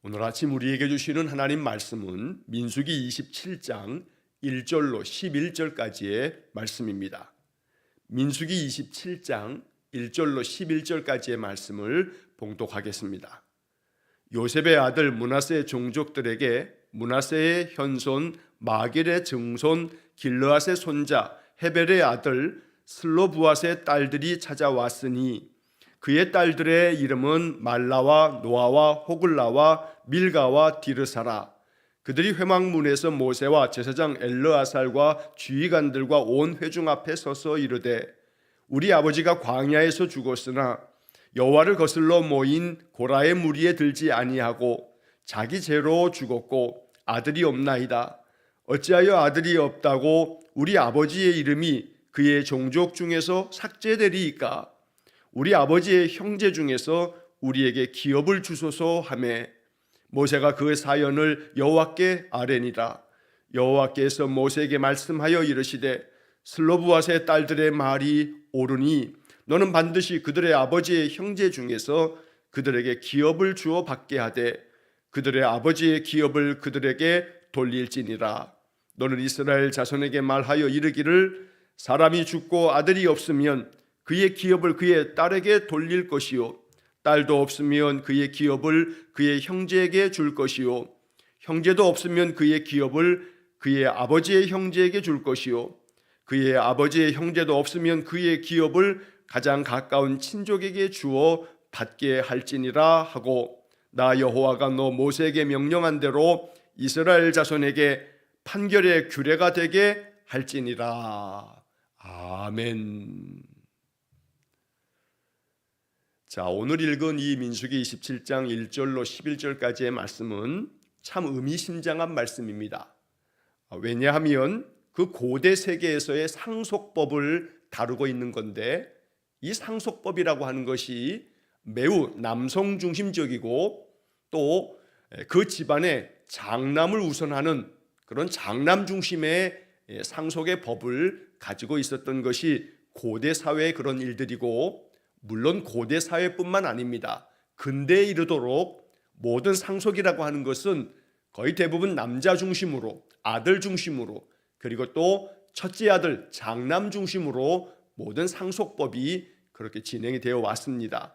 오늘 아침 우리에게 주시는 하나님 말씀은 민수기 27장 1절로 11절까지의 말씀입니다. 민수기 27장 1절로 11절까지의 말씀을 봉독하겠습니다. 요셉의 아들 므낫세의 종족들에게 므낫세의 현손 마길의 증손 길르앗의 손자 헤벨의 아들 슬로브앗의 딸들이 찾아왔으니 그의 딸들의 이름은 말라와 노아와 호글라와 밀가와 디르사라. 그들이 회막문에서 모세와 제사장 엘르아살과 주의관들과 온 회중 앞에 서서 이르되 우리 아버지가 광야에서 죽었으나 여호와를 거슬러 모인 고라의 무리에 들지 아니하고 자기 죄로 죽었고 아들이 없나이다. 어찌하여 아들이 없다고 우리 아버지의 이름이 그의 종족 중에서 삭제되리이까? 우리 아버지의 형제 중에서 우리에게 기업을 주소서 하매 모세가 그 사연을 여호와께 아뢰니라. 여호와께서 모세에게 말씀하여 이르시되 슬로브앗의 딸들의 말이 옳으니 너는 반드시 그들의 아버지의 형제 중에서 그들에게 기업을 주어 받게 하되 그들의 아버지의 기업을 그들에게 돌릴지니라. 너는 이스라엘 자손에게 말하여 이르기를 사람이 죽고 아들이 없으면 그의 기업을 그의 딸에게 돌릴 것이요 딸도 없으면 그의 기업을 그의 형제에게 줄 것이요 형제도 없으면 그의 기업을 그의 아버지의 형제에게 줄 것이요 그의 아버지의 형제도 없으면 그의 기업을 가장 가까운 친족에게 주어 받게 할지니라 하고 나 여호와가 너 모세에게 명령한 대로 이스라엘 자손에게 판결의 규례가 되게 할지니라. 아멘. 자, 오늘 읽은 이 민수기 27장 1절로 11절까지의 말씀은 참 의미심장한 말씀입니다. 왜냐하면 그 고대 세계에서의 상속법을 다루고 있는 건데 이 상속법이라고 하는 것이 매우 남성 중심적이고 또 그 집안의 장남을 우선하는 그런 장남 중심의 상속의 법을 가지고 있었던 것이 고대 사회의 그런 일들이고 물론 고대 사회뿐만 아닙니다. 근대에 이르도록 모든 상속이라고 하는 것은 거의 대부분 남자 중심으로 아들 중심으로 그리고 또 첫째 아들 장남 중심으로 모든 상속법이 그렇게 진행이 되어 왔습니다.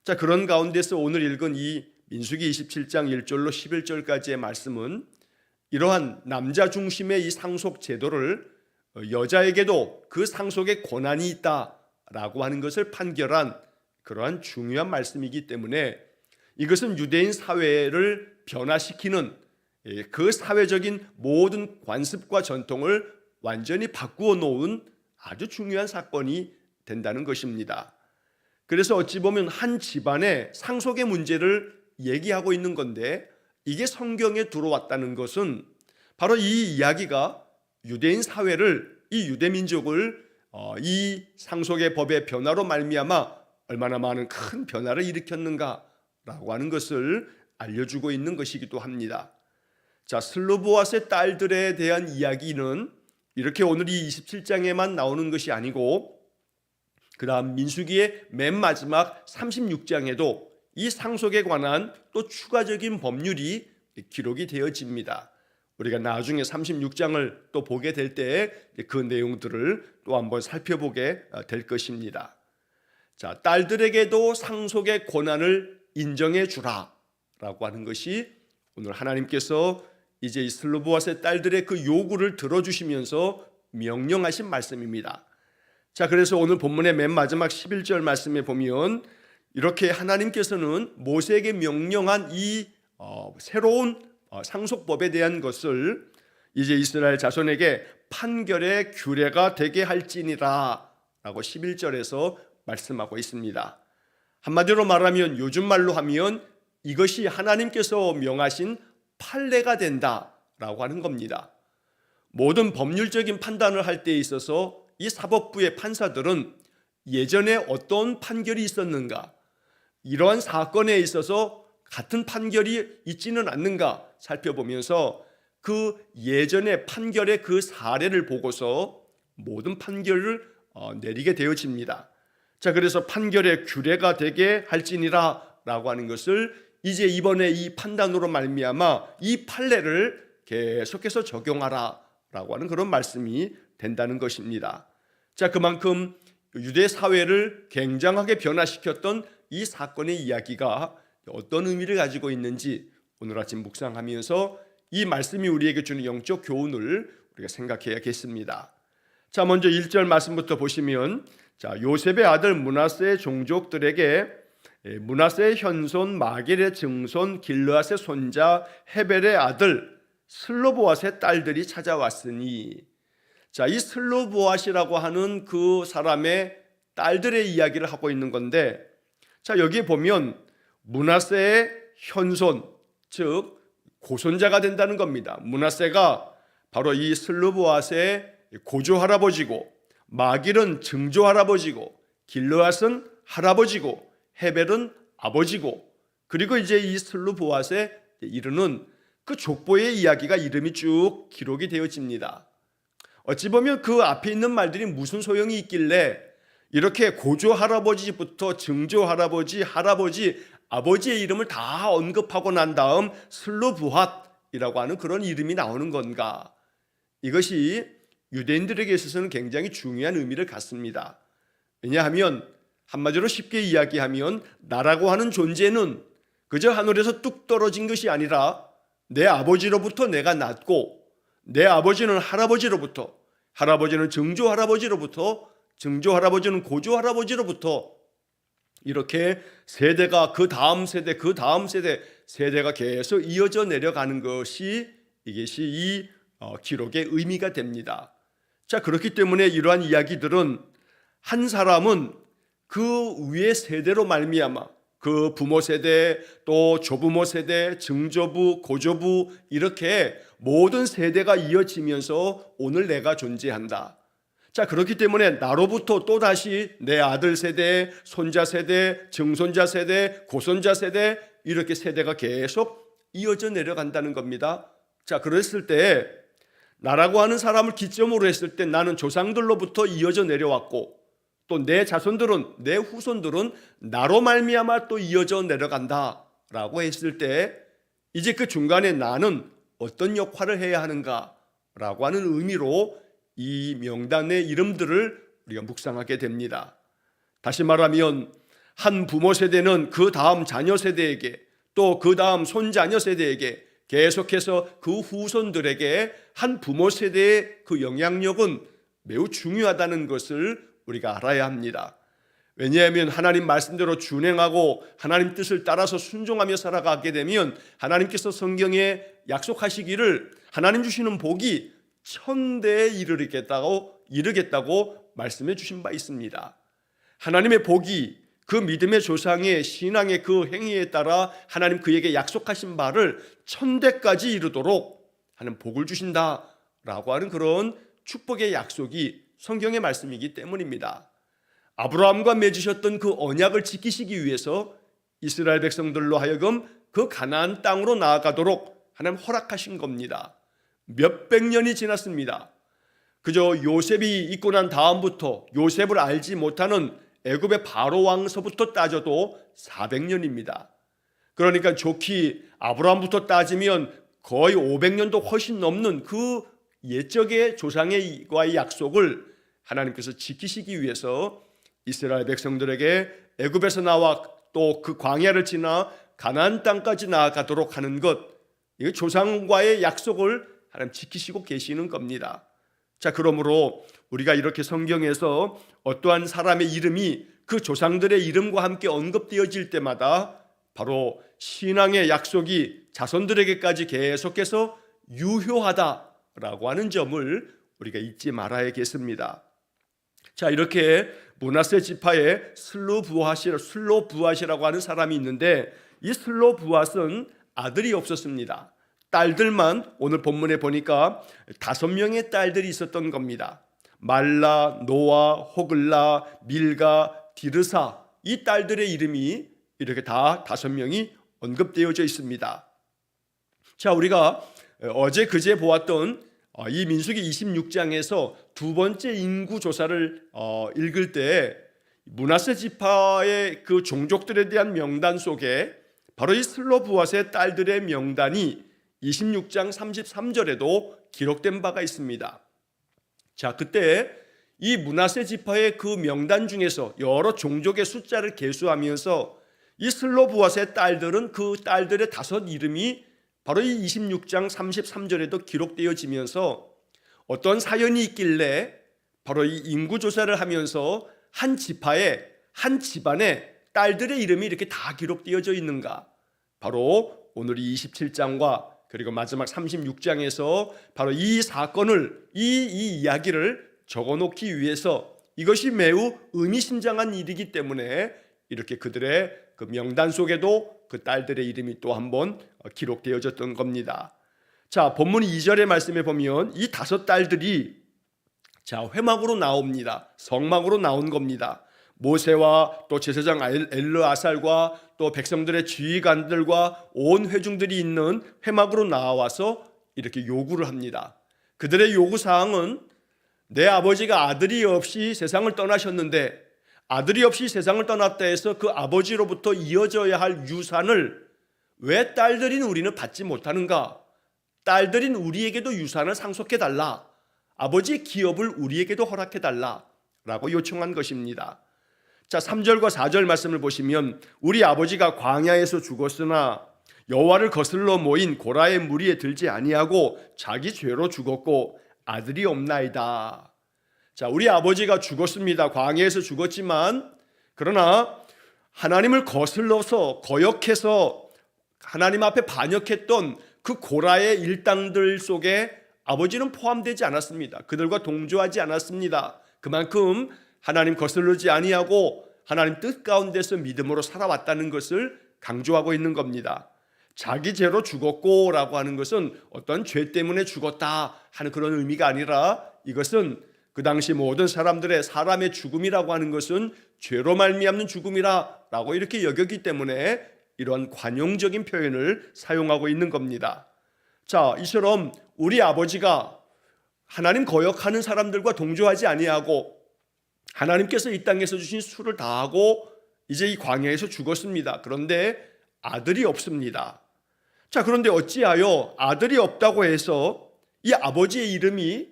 자, 그런 가운데서 오늘 읽은 이 민수기 27장 1절로 11절까지의 말씀은 이러한 남자 중심의 이 상속 제도를 여자에게도 그 상속의 권한이 있다라고 하는 것을 판결한 그러한 중요한 말씀이기 때문에 이것은 유대인 사회를 변화시키는 그 사회적인 모든 관습과 전통을 완전히 바꾸어 놓은 아주 중요한 사건이 된다는 것입니다. 그래서 어찌 보면 한 집안의 상속의 문제를 얘기하고 있는 건데 이게 성경에 들어왔다는 것은 바로 이 이야기가 유대인 사회를 이 유대민족을 이 상속의 법의 변화로 말미암아 얼마나 많은 큰 변화를 일으켰는가라고 하는 것을 알려주고 있는 것이기도 합니다. 자, 슬로브앗의 딸들에 대한 이야기는 이렇게 오늘 이 27장에만 나오는 것이 아니고 그 다음 민수기의 맨 마지막 36장에도 이 상속에 관한 또 추가적인 법률이 기록이 되어집니다. 우리가 나중에 36장을 또 보게 될 때 그 내용들을 또 한번 살펴보게 될 것입니다. 자, 딸들에게도 상속의 권한을 인정해 주라라고 하는 것이 오늘 하나님께서 이제 이 슬로브앗의 딸들의 그 요구를 들어주시면서 명령하신 말씀입니다. 자, 그래서 오늘 본문의 맨 마지막 11절 말씀에 보면 이렇게 하나님께서는 모세에게 명령한 이 새로운 상속법에 대한 것을 이제 이스라엘 자손에게 판결의 규례가 되게 할지니라 라고 11절에서 말씀하고 있습니다. 한마디로 말하면 요즘 말로 하면 이것이 하나님께서 명하신 판례가 된다라고 하는 겁니다. 모든 법률적인 판단을 할 때 있어서 이 사법부의 판사들은 예전에 어떤 판결이 있었는가, 이러한 사건에 있어서 같은 판결이 있지는 않는가 살펴보면서 그 예전의 판결의 그 사례를 보고서 모든 판결을 내리게 되어집니다. 자, 그래서 판결의 규례가 되게 할지니라 라고 하는 것을 이제 이번에 이 판단으로 말미암아 이 판례를 계속해서 적용하라라고 하는 그런 말씀이 된다는 것입니다. 자, 그만큼 유대 사회를 굉장하게 변화시켰던 이 사건의 이야기가 어떤 의미를 가지고 있는지 오늘 아침 묵상하면서 이 말씀이 우리에게 주는 영적 교훈을 우리가 생각해야겠습니다. 자, 먼저 1절 말씀부터 보시면, 자, 요셉의 아들 므낫세의 종족들에게 므낫세의 현손 마길의 증손 길르앗의 손자 헤벨의 아들 슬로보앗의 딸들이 찾아왔으니, 자, 이 슬로보앗이라고 하는 그 사람의 딸들의 이야기를 하고 있는 건데, 자, 여기에 보면 므낫세의 현손, 즉 고손자가 된다는 겁니다. 므낫세가 바로 이 슬로보앗의 고조 할아버지고, 마길은 증조 할아버지고, 길르앗은 할아버지고, 헤벨은 아버지고, 그리고 이제 이 슬로보앗에 이르는 그 족보의 이야기가 이름이 쭉 기록이 되어집니다. 어찌 보면 그 앞에 있는 말들이 무슨 소용이 있길래 이렇게 고조 할아버지부터 증조 할아버지, 할아버지, 아버지의 이름을 다 언급하고 난 다음 슬로브핫이라고 하는 그런 이름이 나오는 건가? 이것이 유대인들에게 있어서는 굉장히 중요한 의미를 갖습니다. 왜냐하면 한마디로 쉽게 이야기하면 나라고 하는 존재는 그저 하늘에서 뚝 떨어진 것이 아니라 내 아버지로부터 내가 낳고, 내 아버지는 할아버지로부터, 할아버지는 증조 할아버지로부터, 증조 할아버지는 고조 할아버지로부터 이렇게 세대가 그 다음 세대, 그 다음 세대, 세대가 계속 이어져 내려가는 것이 이것이 이 기록의 의미가 됩니다. 자, 그렇기 때문에 이러한 이야기들은 한 사람은 그 위의 세대로 말미암아 그 부모 세대, 또 조부모 세대, 증조부, 고조부 이렇게 모든 세대가 이어지면서 오늘 내가 존재한다. 자, 그렇기 때문에 나로부터 또다시 내 아들 세대, 손자 세대, 증손자 세대, 고손자 세대 이렇게 세대가 계속 이어져 내려간다는 겁니다. 자, 그랬을 때 나라고 하는 사람을 기점으로 했을 때 나는 조상들로부터 이어져 내려왔고, 또 내 자손들은, 내 후손들은 나로 말미암아 또 이어져 내려간다라고 했을 때 이제 그 중간에 나는 어떤 역할을 해야 하는가라고 하는 의미로 이 명단의 이름들을 우리가 묵상하게 됩니다. 다시 말하면 한 부모 세대는 그 다음 자녀 세대에게, 또 그 다음 손자녀 세대에게, 계속해서 그 후손들에게 한 부모 세대의 그 영향력은 매우 중요하다는 것을 우리가 알아야 합니다. 왜냐하면 하나님 말씀대로 준행하고 하나님 뜻을 따라서 순종하며 살아가게 되면 하나님께서 성경에 약속하시기를 하나님 주시는 복이 1000대에 이르겠다고 말씀해 주신 바 있습니다. 하나님의 복이 그 믿음의 조상의 신앙의 그 행위에 따라 하나님 그에게 약속하신 바를 1000대까지 이루도록 하는 복을 주신다라고 하는 그런 축복의 약속이 성경의 말씀이기 때문입니다. 아브라함과 맺으셨던 그 언약을 지키시기 위해서 이스라엘 백성들로 하여금 그 가나안 땅으로 나아가도록 하나님 허락하신 겁니다. 몇백 년이 지났습니다. 그저 요셉이 있고 난 다음부터 요셉을 알지 못하는 애굽의 바로 왕서부터 따져도 400년입니다. 그러니까 좋게 아브라함부터 따지면 거의 500년도 훨씬 넘는 그 옛적의 조상과의 약속을 하나님께서 지키시기 위해서 이스라엘 백성들에게 애굽에서 나와 또 그 광야를 지나 가나안 땅까지 나아가도록 하는 것, 이 조상과의 약속을 하나님 지키시고 계시는 겁니다. 자, 그러므로 우리가 이렇게 성경에서 어떠한 사람의 이름이 그 조상들의 이름과 함께 언급되어질 때마다 바로 신앙의 약속이 자손들에게까지 계속해서 유효하다라고 하는 점을 우리가 잊지 말아야겠습니다. 자, 이렇게 므낫세 지파에 슬로브앗이라고 하는 사람이 있는데, 이 슬로브앗은 아들이 없었습니다. 딸들만 오늘 본문에 보니까 5명의 딸들이 있었던 겁니다. 말라, 노아, 호글라, 밀가, 디르사, 이 딸들의 이름이 이렇게 다 5명이 언급되어져 있습니다. 자, 우리가 어제 그제 보았던 이 민수기 26장에서 두 번째 인구 조사를 읽을 때 므낫세 지파의 그 종족들에 대한 명단 속에 바로 이 슬로브앗의 딸들의 명단이 26장 33절에도 기록된 바가 있습니다. 자, 그때 이 므낫세 지파의 그 명단 중에서 여러 종족의 숫자를 계수하면서 이 슬로브앗의 딸들은 그 딸들의 5 이름이 바로 이 26장 33절에도 기록되어지면서 어떤 사연이 있길래 바로 이 인구조사를 하면서 한 지파에 한 집안에 딸들의 이름이 이렇게 다 기록되어져 있는가? 바로 오늘 이 27장과 그리고 마지막 36장에서 바로 이 사건을 이 이야기를 적어놓기 위해서 이것이 매우 의미심장한 일이기 때문에 이렇게 그들의 그 명단 속에도 그 딸들의 이름이 또 한 번 기록되어졌던 겁니다. 자, 본문 2절의 말씀에 보면 이 5 딸들이 자, 회막으로 나옵니다. 성막으로 나온 겁니다. 모세와 또 제사장 엘르아살과 또 백성들의 지휘관들과 온 회중들이 있는 회막으로 나와서 이렇게 요구를 합니다. 그들의 요구사항은 내 아버지가 아들이 없이 세상을 떠나셨는데 아들이 없이 세상을 떠났다 해서 그 아버지로부터 이어져야 할 유산을 왜 딸들인 우리는 받지 못하는가? 딸들인 우리에게도 유산을 상속해달라. 아버지의 기업을 우리에게도 허락해달라 라고 요청한 것입니다. 자, 3절과 4절 말씀을 보시면 우리 아버지가 광야에서 죽었으나 여호와를 거슬러 모인 고라의 무리에 들지 아니하고 자기 죄로 죽었고 아들이 없나이다. 자, 우리 아버지가 죽었습니다. 광야에서 죽었지만 그러나 하나님을 거슬러서 거역해서 하나님 앞에 반역했던 그 고라의 일당들 속에 아버지는 포함되지 않았습니다. 그들과 동조하지 않았습니다. 그만큼 하나님 거슬르지 아니하고 하나님 뜻 가운데서 믿음으로 살아왔다는 것을 강조하고 있는 겁니다. 자기 죄로 죽었고 라고 하는 것은 어떤 죄 때문에 죽었다 하는 그런 의미가 아니라 이것은 그 당시 모든 사람의 죽음이라고 하는 것은 죄로 말미암는 죽음이라고 이렇게 여겼기 때문에 이러한 관용적인 표현을 사용하고 있는 겁니다. 자, 이처럼 우리 아버지가 하나님 거역하는 사람들과 동조하지 아니하고 하나님께서 이 땅에서 주신 수를 다하고 이제 이 광야에서 죽었습니다. 그런데 아들이 없습니다. 자, 그런데 어찌하여 아들이 없다고 해서 이 아버지의 이름이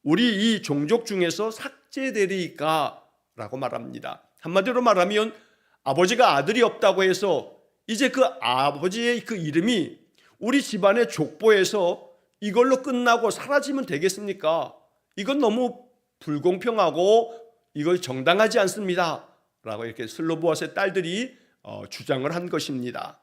우리 이 종족 중에서 삭제되리까? 라고 말합니다. 한마디로 말하면 아버지가 아들이 없다고 해서 이제 그 아버지의 그 이름이 우리 집안의 족보에서 이걸로 끝나고 사라지면 되겠습니까? 이건 너무 불공평하고 이걸 정당하지 않습니다. 라고 이렇게 슬로브앗의 딸들이 주장을 한 것입니다.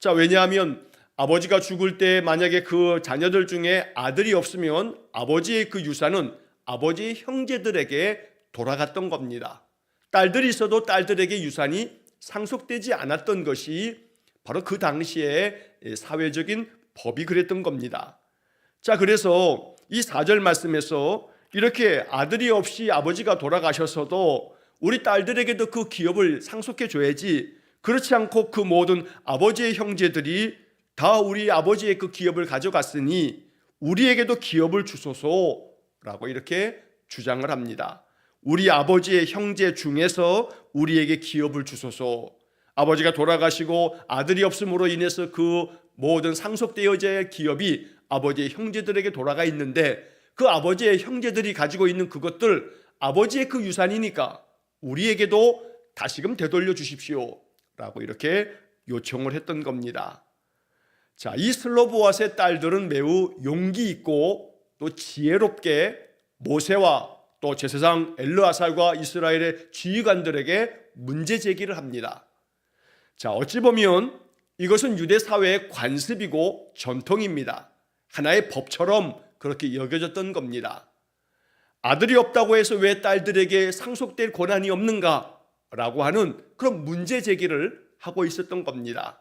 자, 왜냐하면 아버지가 죽을 때 만약에 그 자녀들 중에 아들이 없으면 아버지의 그 유산은 아버지의 형제들에게 돌아갔던 겁니다. 딸들이 있어도 딸들에게 유산이 상속되지 않았던 것이 바로 그 당시의 사회적인 법이 그랬던 겁니다. 자, 그래서 이 4절 말씀에서 이렇게 아들이 없이 아버지가 돌아가셔서도 우리 딸들에게도 그 기업을 상속해 줘야지, 그렇지 않고 그 모든 아버지의 형제들이 다 우리 아버지의 그 기업을 가져갔으니 우리에게도 기업을 주소서라고 이렇게 주장을 합니다. 우리 아버지의 형제 중에서 우리에게 기업을 주소서. 아버지가 돌아가시고 아들이 없음으로 인해서 그 모든 상속되어져야 할 기업이 아버지의 형제들에게 돌아가 있는데 그 아버지의 형제들이 가지고 있는 그것들 아버지의 그 유산이니까 우리에게도 다시금 되돌려 주십시오 라고 이렇게 요청을 했던 겁니다. 자, 이 슬로브앗의 딸들은 매우 용기 있고 또 지혜롭게 모세와 또 제사장 엘르아살과 이스라엘의 지휘관들에게 문제 제기를 합니다. 자, 어찌 보면 이것은 유대 사회의 관습이고 전통입니다. 하나의 법처럼 그렇게 여겨졌던 겁니다. 아들이 없다고 해서 왜 딸들에게 상속될 권한이 없는가? 라고 하는 그런 문제 제기를 하고 있었던 겁니다.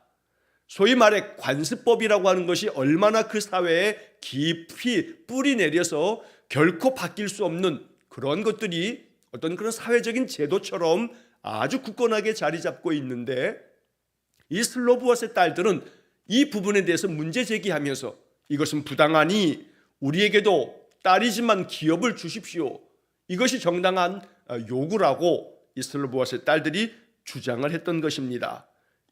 소위 말해 관습법이라고 하는 것이 얼마나 그 사회에 깊이 뿌리 내려서 결코 바뀔 수 없는 그런 것들이 어떤 그런 사회적인 제도처럼 아주 굳건하게 자리 잡고 있는데 이 슬로브앗의 딸들은 이 부분에 대해서 문제 제기하면서 이것은 부당하니 우리에게도 딸이지만 기업을 주십시오. 이것이 정당한 요구라고 이 슬로브앗의 딸들이 주장을 했던 것입니다.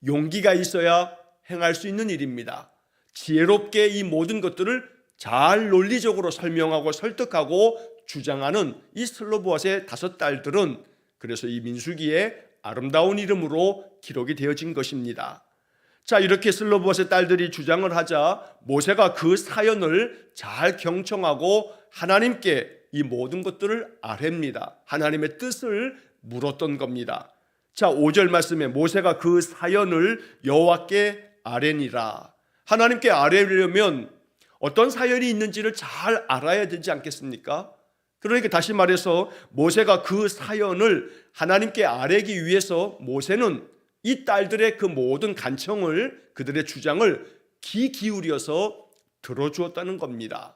용기가 있어야 행할 수 있는 일입니다. 지혜롭게 이 모든 것들을 잘 논리적으로 설명하고 설득하고 주장하는 이 슬로보아스의 5딸들은 그래서 이 민수기의 아름다운 이름으로 기록이 되어진 것입니다. 자, 이렇게 슬로보아스의 딸들이 주장을 하자 모세가 그 사연을 잘 경청하고 하나님께 이 모든 것들을 아뢰입니다. 하나님의 뜻을 물었던 겁니다. 자, 5절 말씀에 모세가 그 사연을 여호와께 아뢰니라. 하나님께 아뢰려면 어떤 사연이 있는지를 잘 알아야 되지 않겠습니까? 그러니까 다시 말해서 모세가 그 사연을 하나님께 아뢰기 위해서 모세는 이 딸들의 그 모든 간청을, 그들의 주장을 귀 기울여서 들어주었다는 겁니다.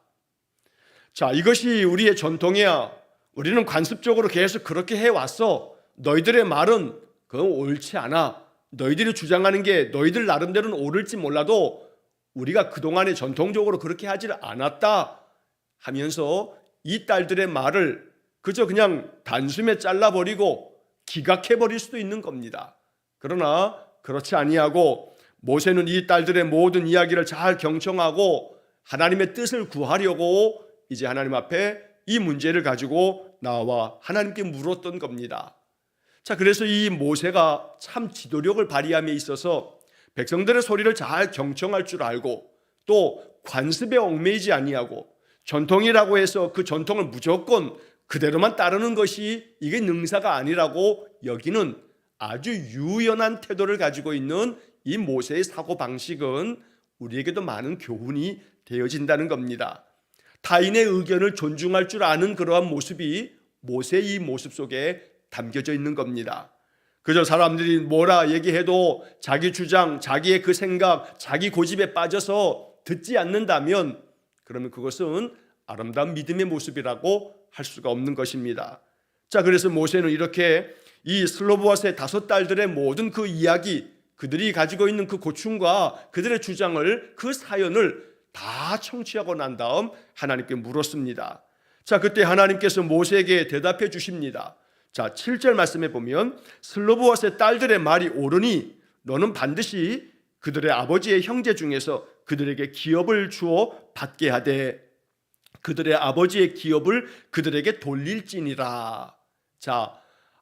자, 이것이 우리의 전통이야. 우리는 관습적으로 계속 그렇게 해왔어. 너희들의 말은 그건 옳지 않아. 너희들이 주장하는 게 너희들 나름대로는 옳을지 몰라도 우리가 그동안에 전통적으로 그렇게 하질 않았다 하면서 이 딸들의 말을 그저 그냥 단숨에 잘라버리고 기각해버릴 수도 있는 겁니다. 그러나 그렇지 아니하고 모세는 이 딸들의 모든 이야기를 잘 경청하고 하나님의 뜻을 구하려고 이제 하나님 앞에 이 문제를 가지고 나와 하나님께 물었던 겁니다. 자, 그래서 이 모세가 참 지도력을 발휘함에 있어서 백성들의 소리를 잘 경청할 줄 알고 또 관습에 얽매이지 아니하고 전통이라고 해서 그 전통을 무조건 그대로만 따르는 것이 이게 능사가 아니라고 여기는 아주 유연한 태도를 가지고 있는 이 모세의 사고방식은 우리에게도 많은 교훈이 되어진다는 겁니다. 타인의 의견을 존중할 줄 아는 그러한 모습이 모세의 이 모습 속에 담겨져 있는 겁니다. 그저 사람들이 뭐라 얘기해도 자기 주장, 자기의 그 생각, 자기 고집에 빠져서 듣지 않는다면 그러면 그것은 아름다운 믿음의 모습이라고 할 수가 없는 것입니다. 자, 그래서 모세는 이렇게 이 슬로보아스의 5딸들의 모든 그 이야기, 그들이 가지고 있는 그 고충과 그들의 주장을, 그 사연을 다 청취하고 난 다음 하나님께 물었습니다. 자, 그때 하나님께서 모세에게 대답해 주십니다. 자, 7절 말씀에 보면 슬로보아스의 딸들의 말이 옳으니 너는 반드시 그들의 아버지의 형제 중에서 그들에게 기업을 주어 받게 하되 그들의 아버지의 기업을 그들에게 돌릴지니라. 자,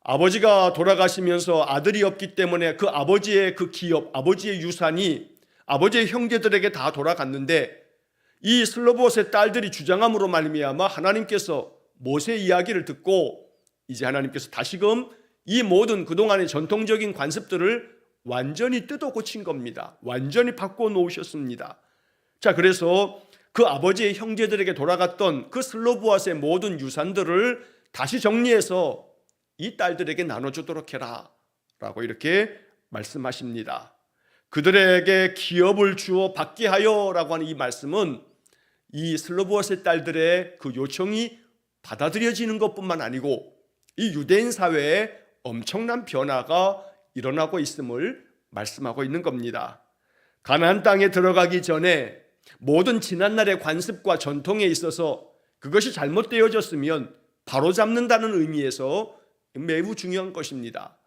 아버지가 돌아가시면서 아들이 없기 때문에 그 아버지의 그 기업, 아버지의 유산이 아버지의 형제들에게 다 돌아갔는데 이 슬로보아스의 딸들이 주장함으로 말미암아 하나님께서 모세의 이야기를 듣고 이제 하나님께서 다시금 이 모든 그동안의 전통적인 관습들을 완전히 뜯어 고친 겁니다. 완전히 바꿔 놓으셨습니다. 자, 그래서 그 아버지의 형제들에게 돌아갔던 그 슬로보아스의 모든 유산들을 다시 정리해서 이 딸들에게 나눠주도록 해라 라고 이렇게 말씀하십니다. 그들에게 기업을 주어 받게 하여 라고 하는 이 말씀은 이 슬로보아스의 딸들의 그 요청이 받아들여지는 것뿐만 아니고 이 유대인 사회에 엄청난 변화가 일어나고 있음을 말씀하고 있는 겁니다. 가나안 땅에 들어가기 전에 모든 지난날의 관습과 전통에 있어서 그것이 잘못되어졌으면 바로잡는다는 의미에서 매우 중요한 것입니다.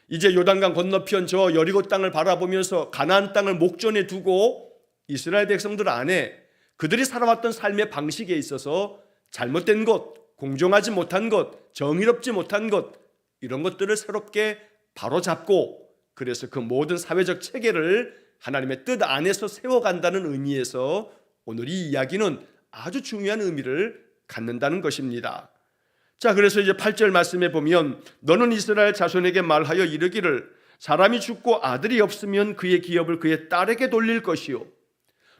이제 요단강 건너편 저 여리고 땅을 바라보면서 가나안 땅을 목전에 두고 이스라엘 백성들 안에 그들이 살아왔던 삶의 방식에 있어서 잘못된 것, 공정하지 못한 것, 정의롭지 못한 것, 이런 것들을 새롭게 바로잡고 그래서 그 모든 사회적 체계를 하나님의 뜻 안에서 세워간다는 의미에서 오늘 이 이야기는 아주 중요한 의미를 갖는다는 것입니다. 자, 그래서 이제 8절 말씀에 보면 너는 이스라엘 자손에게 말하여 이르기를 사람이 죽고 아들이 없으면 그의 기업을 그의 딸에게 돌릴 것이요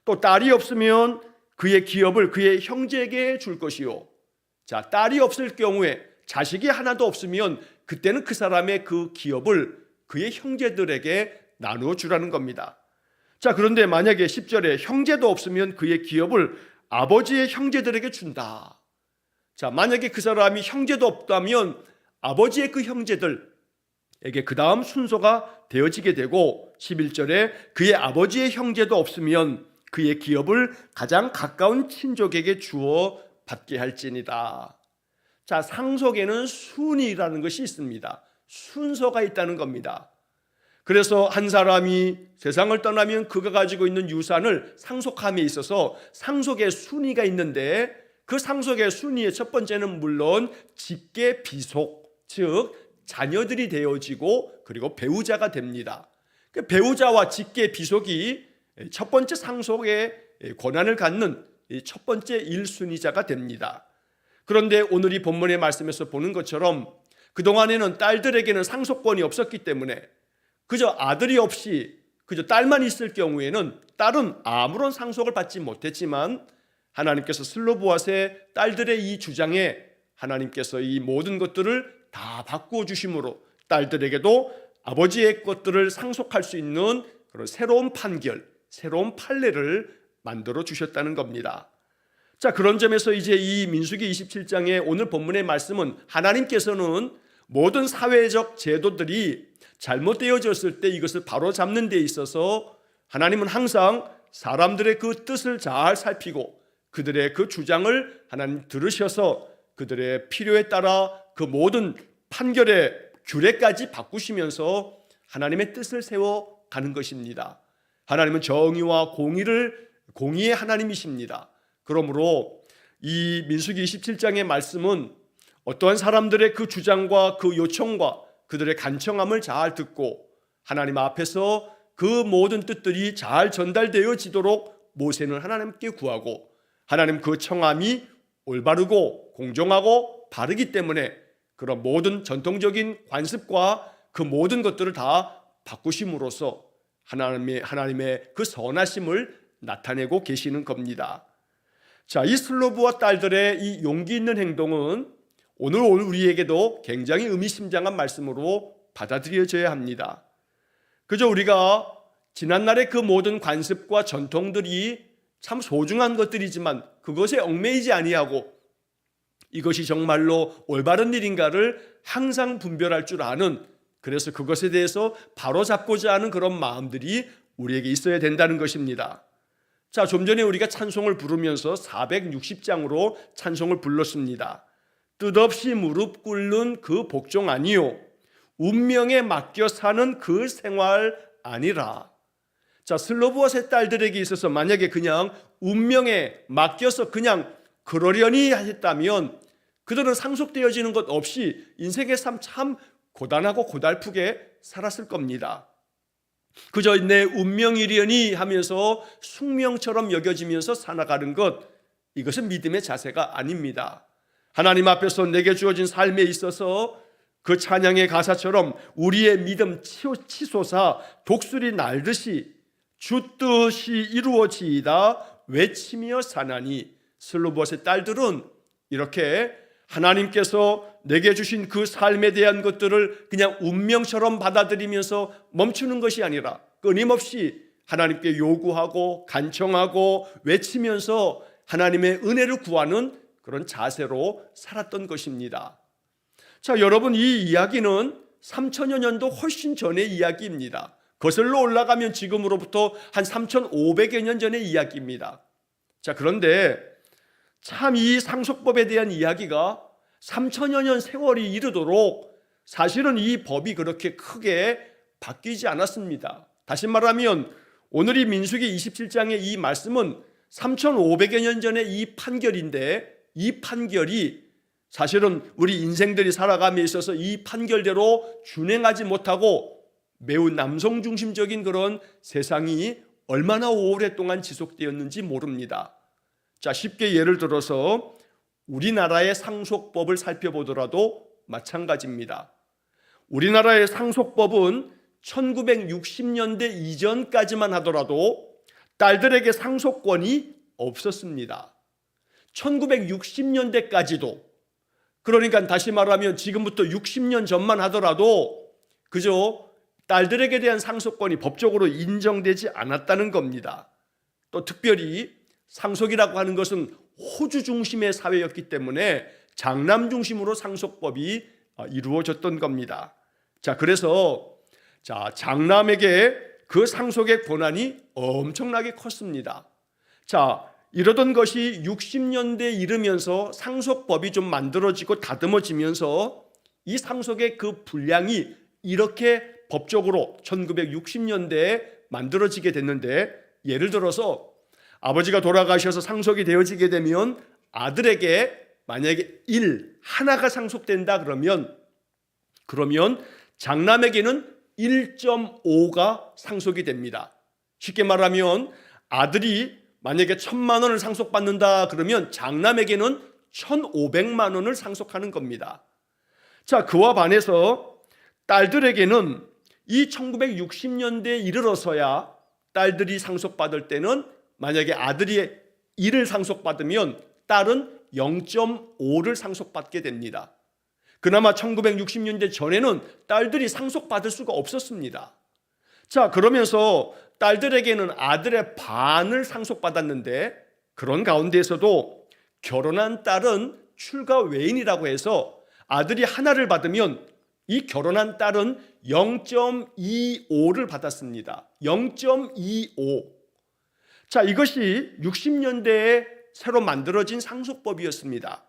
또 딸이 없으면 그의 기업을 그의 형제에게 줄 것이요. 자, 딸이 없을 경우에 자식이 하나도 없으면 그때는 그 사람의 그 기업을 그의 형제들에게 나누어 주라는 겁니다. 자, 그런데 만약에 10절에 형제도 없으면 그의 기업을 아버지의 형제들에게 준다. 자, 만약에 그 사람이 형제도 없다면 아버지의 그 형제들에게 그 다음 순서가 되어지게 되고 11절에 그의 아버지의 형제도 없으면 그의 기업을 가장 가까운 친족에게 주어 받게 할지니다. 자, 상속에는 순이라는 것이 있습니다. 순서가 있다는 겁니다. 그래서 한 사람이 세상을 떠나면 그가 가지고 있는 유산을 상속함에 있어서 상속의 순위가 있는데, 그 상속의 순위의 첫 번째는 물론 직계 비속, 즉 자녀들이 되어지고 그리고 배우자가 됩니다. 그 배우자와 직계 비속이 첫 번째 상속의 권한을 갖는 첫 번째 1순위자가 됩니다. 그런데 오늘 이 본문의 말씀에서 보는 것처럼 그동안에는 딸들에게는 상속권이 없었기 때문에 그저 아들이 없이 그저 딸만 있을 경우에는 딸은 아무런 상속을 받지 못했지만, 하나님께서 슬로보앗의 딸들의 이 주장에 하나님께서 이 모든 것들을 다 바꾸어 주심으로 딸들에게도 아버지의 것들을 상속할 수 있는 그런 새로운 판결, 새로운 판례를 만들어 주셨다는 겁니다. 자, 그런 점에서 이제 이 민수기 27장의 오늘 본문의 말씀은 하나님께서는 모든 사회적 제도들이 잘못되어졌을 때 이것을 바로잡는 데 있어서 하나님은 항상 사람들의 그 뜻을 잘 살피고 그들의 그 주장을 하나님 들으셔서 그들의 필요에 따라 그 모든 판결의 규례까지 바꾸시면서 하나님의 뜻을 세워가는 것입니다. 하나님은 정의와 공의의 하나님이십니다. 그러므로 이 민수기 27장의 말씀은 어떠한 사람들의 그 주장과 그 요청과 그들의 간청함을 잘 듣고 하나님 앞에서 그 모든 뜻들이 잘 전달되어지도록 모세는 하나님께 구하고, 하나님 그 청함이 올바르고 공정하고 바르기 때문에 그런 모든 전통적인 관습과 그 모든 것들을 다 바꾸심으로써 하나님의 그 선하심을 나타내고 계시는 겁니다. 자, 이 슬로브와 딸들의 이 용기 있는 행동은 오늘 우리에게도 굉장히 의미심장한 말씀으로 받아들여져야 합니다. 그저 우리가 지난날의 그 모든 관습과 전통들이 참 소중한 것들이지만 그것에 얽매이지 아니하고 이것이 정말로 올바른 일인가를 항상 분별할 줄 아는, 그래서 그것에 대해서 바로잡고자 하는 그런 마음들이 우리에게 있어야 된다는 것입니다. 자, 좀 전에 우리가 찬송을 부르면서 460장으로 찬송을 불렀습니다. 뜻없이 무릎 꿇는 그 복종 아니요, 운명에 맡겨 사는 그 생활 아니라. 자, 슬로보앗의 딸들에게 있어서 만약에 그냥 운명에 맡겨서 그냥 그러려니 했다면 그들은 상속되어지는 것 없이 인생의 삶 참 고단하고 고달프게 살았을 겁니다. 그저 내 운명이려니 하면서 숙명처럼 여겨지면서 살아가는 것, 이것은 믿음의 자세가 아닙니다. 하나님 앞에서 내게 주어진 삶에 있어서 그 찬양의 가사처럼 우리의 믿음 치솟아 독수리 날듯이 주 뜻이 이루어지이다 외치며 사나니. 슬로보앗의 딸들은 이렇게 하나님께서 내게 주신 그 삶에 대한 것들을 그냥 운명처럼 받아들이면서 멈추는 것이 아니라 끊임없이 하나님께 요구하고 간청하고 외치면서 하나님의 은혜를 구하는 그런 자세로 살았던 것입니다. 자, 여러분, 이 이야기는 3000여 년도 훨씬 전의 이야기입니다. 거슬러 올라가면 지금으로부터 한 3500여 년 전의 이야기입니다. 자, 그런데 참 이 상속법에 대한 이야기가 3000여 년 세월이 이르도록 사실은 이 법이 그렇게 크게 바뀌지 않았습니다. 다시 말하면 오늘 이 민수기 27장의 이 말씀은 3500여 년 전의 이 판결인데, 이 판결이 사실은 우리 인생들이 살아감에 있어서 이 판결대로 준행하지 못하고 매우 남성 중심적인 그런 세상이 얼마나 오랫동안 지속되었는지 모릅니다. 자, 쉽게 예를 들어서 우리나라의 상속법을 살펴보더라도 마찬가지입니다. 우리나라의 상속법은 1960년대 이전까지만 하더라도 딸들에게 상속권이 없었습니다. 1960년대까지도, 그러니까 다시 말하면 지금부터 60년 전만 하더라도 그저 딸들에게 대한 상속권이 법적으로 인정되지 않았다는 겁니다. 또 특별히 상속이라고 하는 것은 호주 중심의 사회였기 때문에 장남 중심으로 상속법이 이루어졌던 겁니다. 자, 그래서 장남에게 그 상속의 권한이 엄청나게 컸습니다. 자, 이러던 것이 60년대에 이르면서 상속법이 좀 만들어지고 다듬어지면서 이 상속의 그 분량이 이렇게 법적으로 1960년대에 만들어지게 됐는데, 예를 들어서 아버지가 돌아가셔서 상속이 되어지게 되면 아들에게 만약에 하나가 상속된다 그러면 장남에게는 1.5가 상속이 됩니다. 쉽게 말하면 아들이 만약에 1,000만 원을 상속받는다 그러면 장남에게는 1,500만 원을 상속하는 겁니다. 자, 그와 반해서 딸들에게는 이 1960년대에 이르러서야 딸들이 상속받을 때는 만약에 아들이 1을 상속받으면 딸은 0.5를 상속받게 됩니다. 그나마 1960년대 전에는 딸들이 상속받을 수가 없었습니다. 자, 그러면서 딸들에게는 아들의 반을 상속받았는데, 그런 가운데에서도 결혼한 딸은 출가 외인이라고 해서 아들이 하나를 받으면 이 결혼한 딸은 0.25를 받았습니다. 0.25. 자, 이것이 60년대에 새로 만들어진 상속법이었습니다.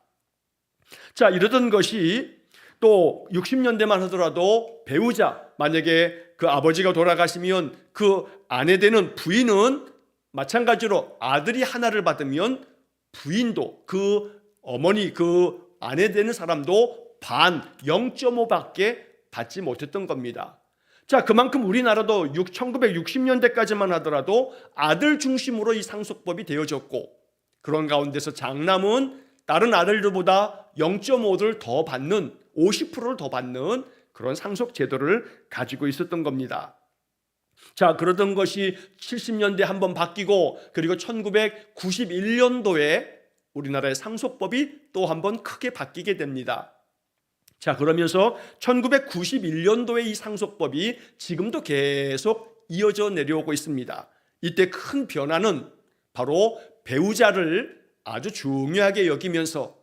자, 이러던 것이 또 60년대만 하더라도 배우자, 만약에 그 아버지가 돌아가시면 그 아내 되는 부인은 마찬가지로 아들이 하나를 받으면 부인도, 그 어머니, 그 아내 되는 사람도 반 0.5밖에 받지 못했던 겁니다. 자, 그만큼 우리나라도 1960년대까지만 하더라도 아들 중심으로 이 상속법이 되어졌고, 그런 가운데서 장남은 다른 아들들보다 0.5를 더 받는, 50%를 더 받는 그런 상속 제도를 가지고 있었던 겁니다. 자, 그러던 것이 70년대 한번 바뀌고, 그리고 1991년도에 우리나라의 상속법이 또 한번 크게 바뀌게 됩니다. 자, 그러면서 1991년도에 이 상속법이 지금도 계속 이어져 내려오고 있습니다. 이때 큰 변화는 바로 배우자를 아주 중요하게 여기면서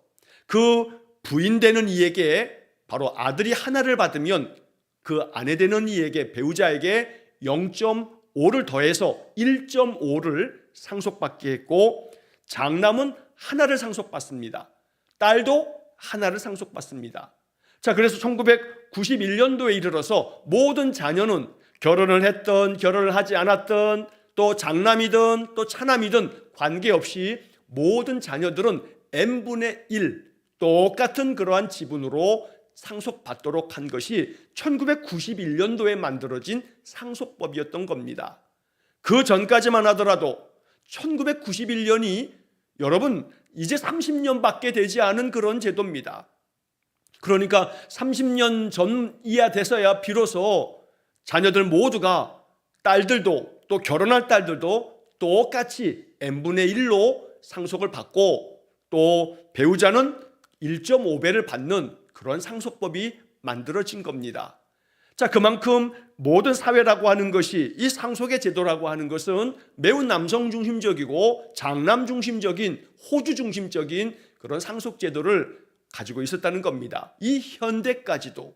그 부인 되는 이에게 바로 아들이 하나를 받으면 그 아내 되는 이에게, 배우자에게 0.5를 더해서 1.5를 상속받게 했고, 장남은 하나를 상속받습니다. 딸도 하나를 상속받습니다. 자, 그래서 1991년도에 이르러서 모든 자녀는 결혼을 했든 결혼을 하지 않았든 또 장남이든 또 차남이든 관계없이 모든 자녀들은 n분의 1 똑같은 그러한 지분으로 상속받도록 한 것이 1991년도에 만들어진 상속법이었던 겁니다. 그 전까지만 하더라도 1991년이 여러분 이제 30년밖에 되지 않은 그런 제도입니다. 그러니까 30년 전이야 돼서야 비로소 자녀들 모두가, 딸들도 또 결혼할 딸들도 똑같이 n분의 1로 상속을 받고 또 배우자는 1.5배를 받는 그런 상속법이 만들어진 겁니다. 자, 그만큼 모든 사회라고 하는 것이, 이 상속의 제도라고 하는 것은 매우 남성 중심적이고 장남 중심적인, 호주 중심적인 그런 상속 제도를 가지고 있었다는 겁니다. 이 현대까지도.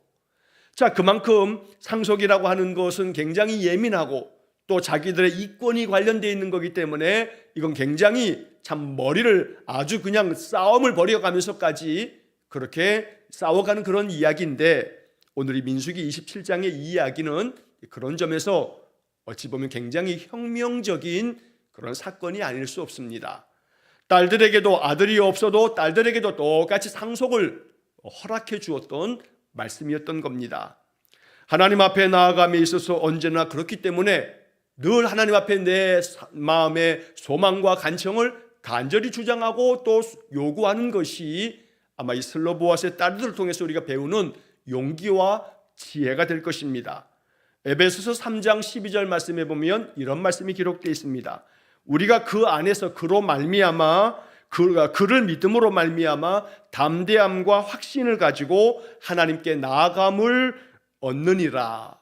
자, 그만큼 상속이라고 하는 것은 굉장히 예민하고 또 자기들의 이권이 관련되어 있는 거기 때문에 이건 굉장히 참 머리를 아주 그냥 싸움을 벌여가면서까지 그렇게 싸워가는 그런 이야기인데, 오늘 이 민수기 27장의 이 이야기는 그런 점에서 어찌 보면 굉장히 혁명적인 그런 사건이 아닐 수 없습니다. 딸들에게도, 아들이 없어도 딸들에게도 똑같이 상속을 허락해 주었던 말씀이었던 겁니다. 하나님 앞에 나아감에 있어서 언제나 그렇기 때문에 늘 하나님 앞에 내 마음의 소망과 간청을 간절히 주장하고 또 요구하는 것이 아마 이 슬로보아스의 딸들을 통해서 우리가 배우는 용기와 지혜가 될 것입니다. 에베소서 3장 12절 말씀에 보면 이런 말씀이 기록되어 있습니다. 우리가 그 안에서 그로 말미암아, 그를 믿음으로 말미암아 담대함과 확신을 가지고 하나님께 나아감을 얻느니라.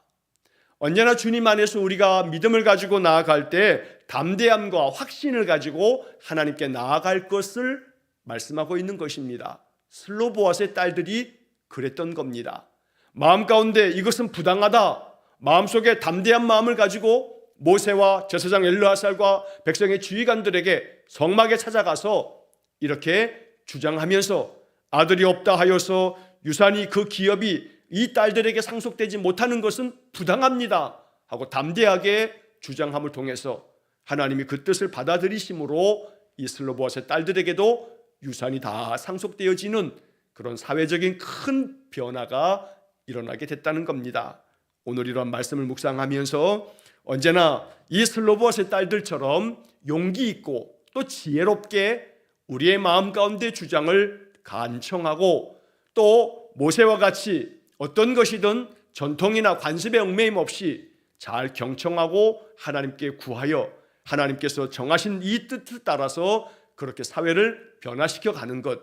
언제나 주님 안에서 우리가 믿음을 가지고 나아갈 때 담대함과 확신을 가지고 하나님께 나아갈 것을 말씀하고 있는 것입니다. 슬로보아스의 딸들이 그랬던 겁니다. 마음 가운데 이것은 부당하다, 마음속에 담대한 마음을 가지고 모세와 제사장 엘르아살과 백성의 지휘관들에게 성막에 찾아가서 이렇게 주장하면서 아들이 없다 하여서 유산이 그 기업이 이 딸들에게 상속되지 못하는 것은 부당합니다 하고 담대하게 주장함을 통해서 하나님이 그 뜻을 받아들이심으로 이 슬로보아스의 딸들에게도 유산이 다 상속되어지는 그런 사회적인 큰 변화가 일어나게 됐다는 겁니다. 오늘 이런 말씀을 묵상하면서 언제나 이 슬로보아스의 딸들처럼 용기 있고 또 지혜롭게 우리의 마음 가운데 주장을 간청하고 또 모세와 같이 어떤 것이든 전통이나 관습에 얽매임 없이 잘 경청하고 하나님께 구하여 하나님께서 정하신 이 뜻을 따라서 그렇게 사회를 변화시켜 가는 것,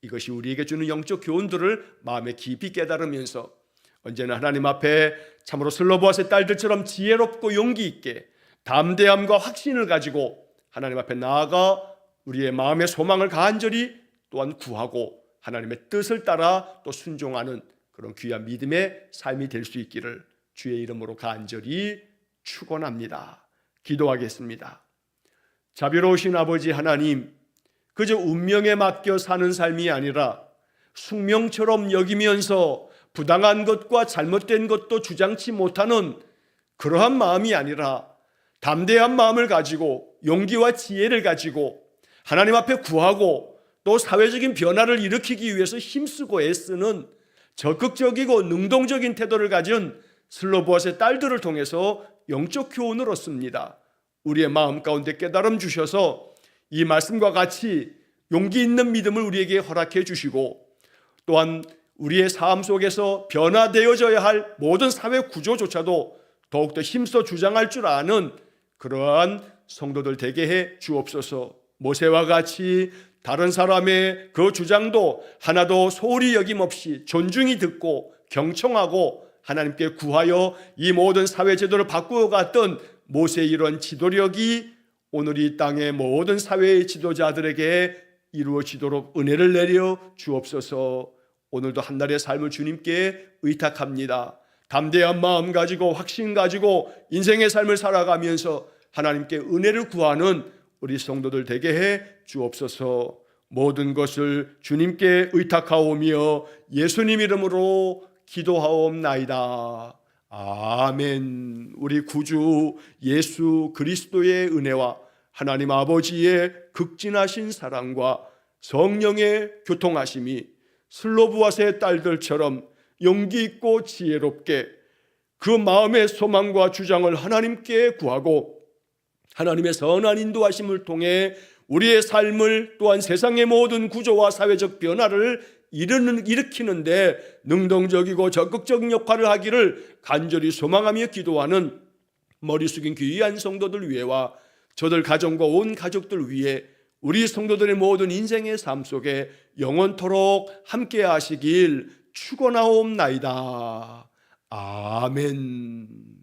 이것이 우리에게 주는 영적 교훈들을 마음에 깊이 깨달으면서 언제나 하나님 앞에 참으로 슬로보아스의 딸들처럼 지혜롭고 용기 있게 담대함과 확신을 가지고 하나님 앞에 나아가 우리의 마음의 소망을 간절히 또한 구하고 하나님의 뜻을 따라 또 순종하는 그런 귀한 믿음의 삶이 될 수 있기를 주의 이름으로 간절히 축원합니다. 기도하겠습니다. 자비로우신 아버지 하나님, 그저 운명에 맡겨 사는 삶이 아니라 숙명처럼 여기면서 부당한 것과 잘못된 것도 주장치 못하는 그러한 마음이 아니라 담대한 마음을 가지고 용기와 지혜를 가지고 하나님 앞에 구하고 또 사회적인 변화를 일으키기 위해서 힘쓰고 애쓰는 적극적이고 능동적인 태도를 가진 슬로보아스의 딸들을 통해서 영적 교훈을 얻습니다. 우리의 마음 가운데 깨달음 주셔서 이 말씀과 같이 용기 있는 믿음을 우리에게 허락해 주시고 또한 우리의 삶 속에서 변화되어져야 할 모든 사회 구조조차도 더욱더 힘써 주장할 줄 아는 그러한 성도들 되게 해 주옵소서. 모세와 같이 다른 사람의 그 주장도 하나도 소홀히 여김없이 존중히 듣고 경청하고 하나님께 구하여 이 모든 사회 제도를 바꾸어 갔던 모세의 이런 지도력이 오늘 이 땅의 모든 사회의 지도자들에게 이루어지도록 은혜를 내려 주옵소서. 오늘도 한날의 삶을 주님께 의탁합니다. 담대한 마음 가지고 확신 가지고 인생의 삶을 살아가면서 하나님께 은혜를 구하는 우리 성도들 되게 해 주옵소서. 모든 것을 주님께 의탁하오며 예수님 이름으로 기도하옵나이다. 아멘. 우리 구주 예수 그리스도의 은혜와 하나님 아버지의 극진하신 사랑과 성령의 교통하심이 슬로보아스의 딸들처럼 용기 있고 지혜롭게 그 마음의 소망과 주장을 하나님께 구하고 하나님의 선한 인도하심을 통해 우리의 삶을 또한 세상의 모든 구조와 사회적 변화를 일으키는데 능동적이고 적극적인 역할을 하기를 간절히 소망하며 기도하는 머리 숙인 귀한 성도들 위해와 저들 가정과 온 가족들 위해 우리 성도들의 모든 인생의 삶 속에 영원토록 함께 하시길 축원하옵나이다. 아멘.